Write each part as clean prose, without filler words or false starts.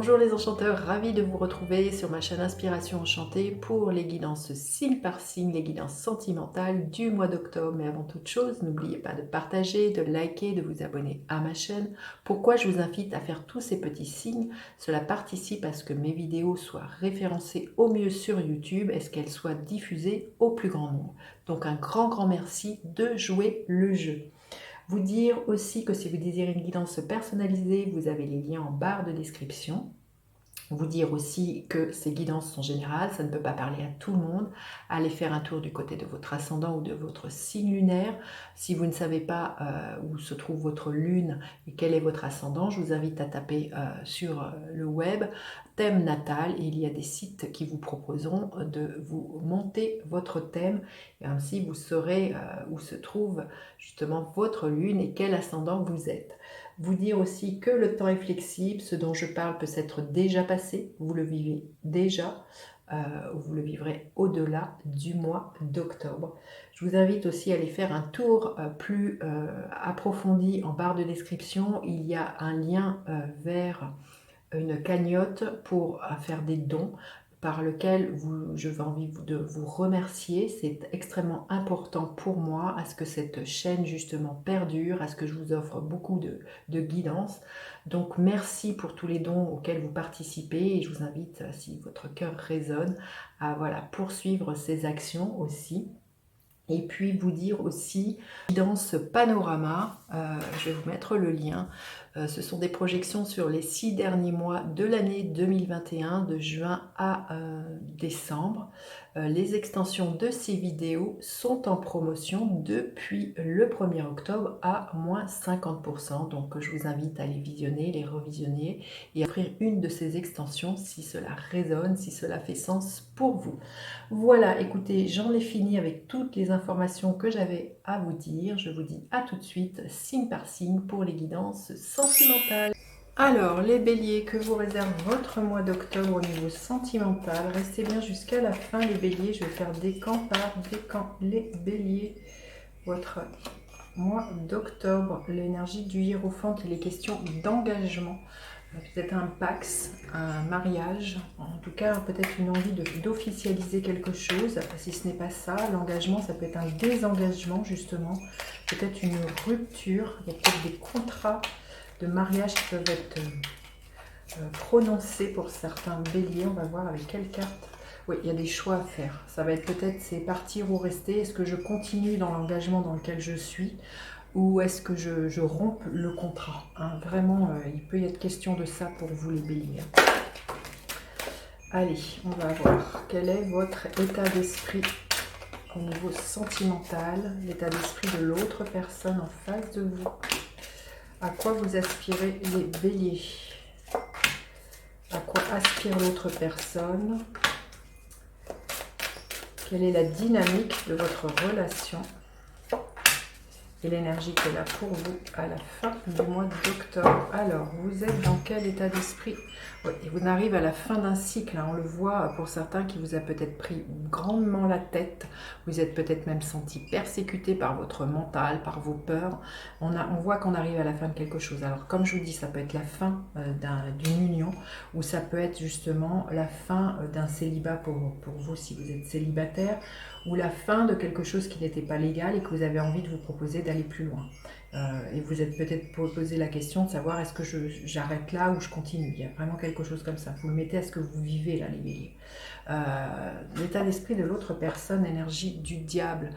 Bonjour les enchanteurs, ravi de vous retrouver sur ma chaîne Inspiration Enchantée pour les guidances signe par signe, les guidances sentimentales du mois d'octobre. Mais avant toute chose, n'oubliez pas de partager, de liker, de vous abonner à ma chaîne. Pourquoi je vous invite à faire tous ces petits signes? Cela participe à ce que mes vidéos soient référencées au mieux sur YouTube et qu'elles soient diffusées au plus grand nombre. Donc un grand merci de jouer le jeu. Vous dire aussi que si vous désirez une guidance personnalisée, vous avez les liens en barre de description. Vous dire aussi que ces guidances sont générales, ça ne peut pas parler à tout le monde. Allez faire un tour du côté de votre ascendant ou de votre signe lunaire. Si vous ne savez pas où se trouve votre lune et quel est votre ascendant, je vous invite à taper sur le web thème natal et il y a des sites qui vous proposeront de vous monter votre thème et ainsi vous saurez où se trouve justement votre lune et quel ascendant vous êtes. Vous dire aussi que le temps est flexible, ce dont je parle peut s'être déjà passé, vous le vivez déjà, vous le vivrez au-delà du mois d'octobre. Je vous invite aussi à aller faire un tour plus approfondi en barre de description. Il y a un lien vers une cagnotte pour faire des dons par lequel je vais envie de vous remercier. C'est extrêmement important pour moi à ce que cette chaîne justement perdure, à ce que je vous offre beaucoup de guidance. Donc merci pour tous les dons auxquels vous participez et je vous invite, si votre cœur résonne, à poursuivre ces actions aussi. Et puis vous dire aussi, dans ce panorama, je vais vous mettre le lien, ce sont des projections sur les 6 derniers mois de l'année 2021, de juin à décembre. Les extensions de ces vidéos sont en promotion depuis le 1er octobre à moins 50%. Donc je vous invite à les visionner, les revisionner et à offrir une de ces extensions si cela résonne, si cela fait sens pour vous. Voilà, écoutez, j'en ai fini avec toutes les informations que j'avais à vous dire. Je vous dis à tout de suite, signe par signe, pour les guidances sentimentales. Alors, les béliers, que vous réserve votre mois d'octobre au niveau sentimental? Restez bien jusqu'à la fin, les béliers. Je vais faire décan par décan. Les béliers, votre mois d'octobre, l'énergie du hiérophante, il est question d'engagement. Peut-être un pax, un mariage, en tout cas peut-être une envie d'officialiser quelque chose. Si ce n'est pas ça, l'engagement, ça peut être un désengagement justement, peut-être une rupture, il y a peut-être des contrats de mariage qui peuvent être prononcés pour certains béliers. On va voir avec quelle carte. Oui, il y a des choix à faire. Ça va être peut-être c'est partir ou rester. Est-ce que je continue dans l'engagement dans lequel je suis ou est-ce que je rompe le contrat, hein? Vraiment, il peut y être question de ça pour vous les béliers. Allez, on va voir quel est votre état d'esprit au niveau sentimental, l'état d'esprit de l'autre personne en face de vous. À quoi vous aspirez les béliers? À quoi aspire l'autre personne? Quelle est la dynamique de votre relation? Et l'énergie qu'elle a pour vous à la fin du mois d'octobre. Alors, vous êtes dans quel état d'esprit? Oui, vous arrivez à la fin d'un cycle, hein, on le voit pour certains qui vous a peut-être pris grandement la tête. Vous êtes peut-être même senti persécuté par votre mental, par vos peurs. On voit qu'on arrive à la fin de quelque chose. Alors, comme je vous dis, ça peut être la fin d'une union ou ça peut être justement la fin d'un célibat pour vous si vous êtes célibataire, ou la fin de quelque chose qui n'était pas légal et que vous avez envie de vous proposer d'aller plus loin. Et vous êtes peut-être posé la question de savoir est-ce que j'arrête là ou je continue. Il y a vraiment quelque chose comme ça. Vous le mettez à ce que vous vivez là, les béliers. L'état d'esprit de l'autre personne, énergie du diable.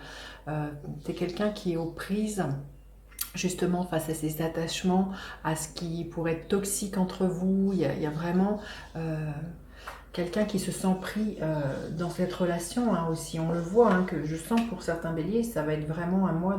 C'est quelqu'un qui est aux prises justement face à ces attachements, à ce qui pourrait être toxique entre vous. Il y a vraiment quelqu'un qui se sent pris dans cette relation, hein, aussi. On le voit, hein, que je sens pour certains béliers, ça va être vraiment un mois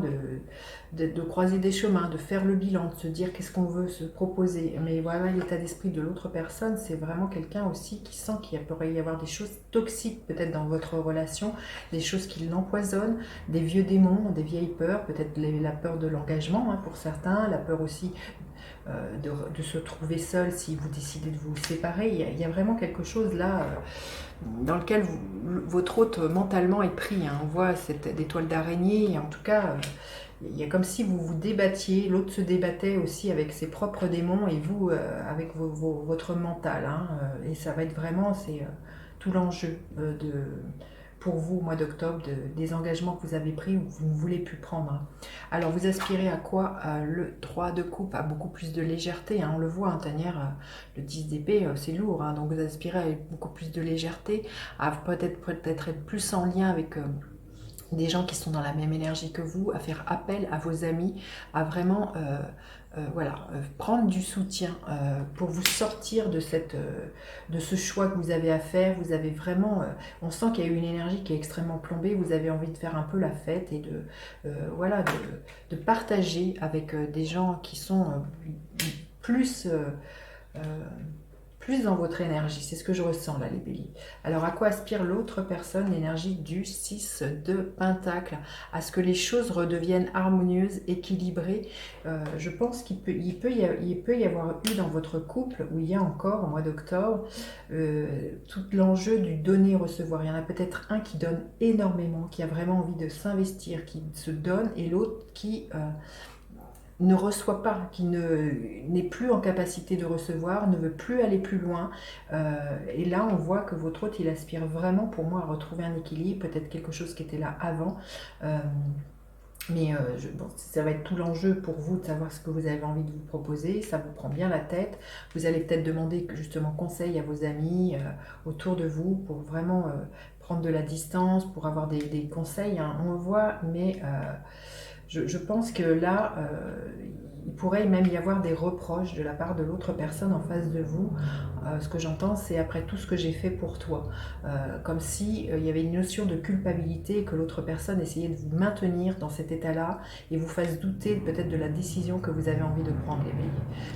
de croiser des chemins, de faire le bilan, de se dire qu'est-ce qu'on veut se proposer. Mais voilà, l'état d'esprit de l'autre personne, c'est vraiment quelqu'un aussi qui sent qu'il pourrait y avoir des choses toxiques peut-être dans votre relation, des choses qui l'empoisonnent, des vieux démons, des vieilles peurs, peut-être la peur de l'engagement, hein, pour certains, la peur aussi de se trouver seul si vous décidez de vous séparer. Il y a vraiment quelque chose là dans lequel votre hôte mentalement est pris. Hein. On voit des toiles d'araignée, et en tout cas, il y a comme si vous vous débattiez, l'autre se débattait aussi avec ses propres démons et vous avec votre mental. Hein. Et ça va être vraiment, c'est tout l'enjeu pour vous au mois d'octobre, des engagements que vous avez pris ou que vous ne voulez plus prendre. Hein. Alors vous aspirez à quoi? Le 3 de coupe, à beaucoup plus de légèreté. Hein. On le voit, hein, Tanière, le 10 d'épée, c'est lourd. Hein. Donc vous aspirez à beaucoup plus de légèreté, à peut-être être plus en lien avec des gens qui sont dans la même énergie que vous, à faire appel à vos amis, à vraiment prendre du soutien pour vous sortir de ce choix que vous avez à faire. Vous avez vraiment, on sent qu'il y a eu une énergie qui est extrêmement plombée, vous avez envie de faire un peu la fête et de partager avec des gens qui sont plus dans votre énergie. C'est ce que je ressens là, les béliers. Alors, à quoi aspire l'autre personne? L'énergie du 6 de Pentacle. À ce que les choses redeviennent harmonieuses, équilibrées. Je pense qu'il peut y avoir eu dans votre couple, où il y a encore, au mois d'octobre, tout l'enjeu du donner-recevoir. Il y en a peut-être un qui donne énormément, qui a vraiment envie de s'investir, qui se donne, et l'autre qui ne reçoit pas, qui n'est plus en capacité de recevoir, ne veut plus aller plus loin. Et là, on voit que votre hôte, il aspire vraiment, pour moi, à retrouver un équilibre, peut-être quelque chose qui était là avant. Ça va être tout l'enjeu pour vous de savoir ce que vous avez envie de vous proposer. Ça vous prend bien la tête. Vous allez peut-être demander justement conseil à vos amis autour de vous pour vraiment prendre de la distance, pour avoir des conseils. Hein. On le voit, mais... Je pense que là, il pourrait même y avoir des reproches de la part de l'autre personne en face de vous. Ce que j'entends, c'est après tout ce que j'ai fait pour toi. Comme si il y avait une notion de culpabilité, que l'autre personne essayait de vous maintenir dans cet état-là et vous fasse douter peut-être de la décision que vous avez envie de prendre, les béliers.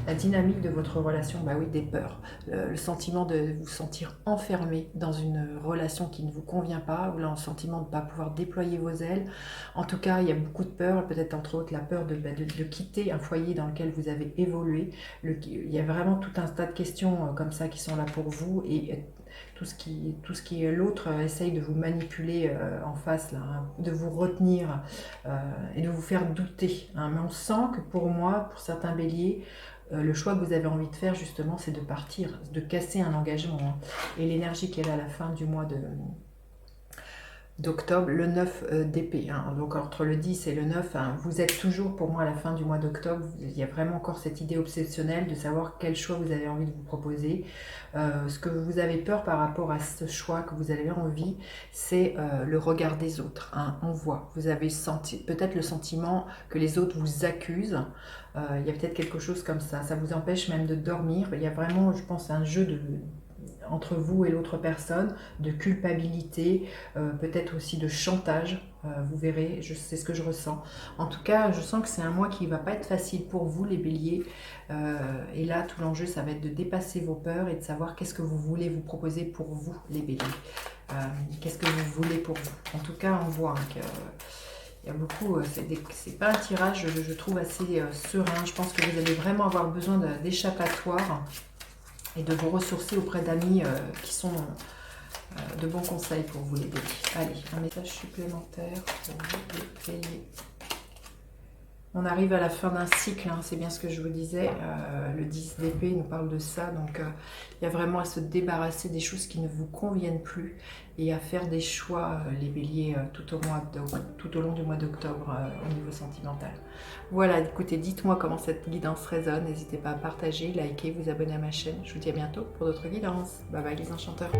La dynamique de votre relation, bah oui, des peurs. Le sentiment de vous sentir enfermé dans une relation qui ne vous convient pas, ou le sentiment de ne pas pouvoir déployer vos ailes. En tout cas, il y a beaucoup de peurs, peut-être entre autres la peur de quitter un foyer dans lequel vous avez évolué. Il y a vraiment tout un tas de questions comme ça qui sont là pour vous, et tout ce qui est l'autre essaye de vous manipuler en face, là, hein, de vous retenir et de vous faire douter. Hein. Mais on sent que pour moi, pour certains béliers, le choix que vous avez envie de faire justement, c'est de partir, de casser un engagement. Hein. Et l'énergie qui est là à la fin du mois d'octobre, le 9 d'épée, hein. Donc entre le 10 et le 9, hein, vous êtes toujours pour moi à la fin du mois d'octobre, il y a vraiment encore cette idée obsessionnelle de savoir quel choix vous avez envie de vous proposer. Ce que vous avez peur par rapport à ce choix que vous avez envie, c'est le regard des autres. Hein. On voit, vous avez peut-être le sentiment que les autres vous accusent, il y a peut-être quelque chose comme ça vous empêche même de dormir. Il y a vraiment, je pense, un jeu entre vous et l'autre personne, de culpabilité, peut-être aussi de chantage, vous verrez, c'est ce que je ressens. En tout cas, je sens que c'est un mois qui ne va pas être facile pour vous, les béliers, et là, tout l'enjeu, ça va être de dépasser vos peurs et de savoir qu'est-ce que vous voulez vous proposer pour vous, les béliers. Qu'est-ce que vous voulez pour vous. En tout cas, on voit hein, que... Il y a beaucoup, c'est pas un tirage, je trouve, assez serein. Je pense que vous allez vraiment avoir besoin d'échappatoire et de vous ressourcer auprès d'amis qui sont de bons conseils pour vous, les béliers. Allez, un message supplémentaire pour vous, les béliers. On arrive à la fin d'un cycle, hein, c'est bien ce que je vous disais. Le 10 d'épée nous parle de ça. Donc, il y a vraiment à se débarrasser des choses qui ne vous conviennent plus et à faire des choix, les béliers, tout au long du mois d'octobre au niveau sentimental. Voilà, écoutez, dites-moi comment cette guidance résonne. N'hésitez pas à partager, liker, vous abonner à ma chaîne. Je vous dis à bientôt pour d'autres guidances. Bye bye les enchanteurs.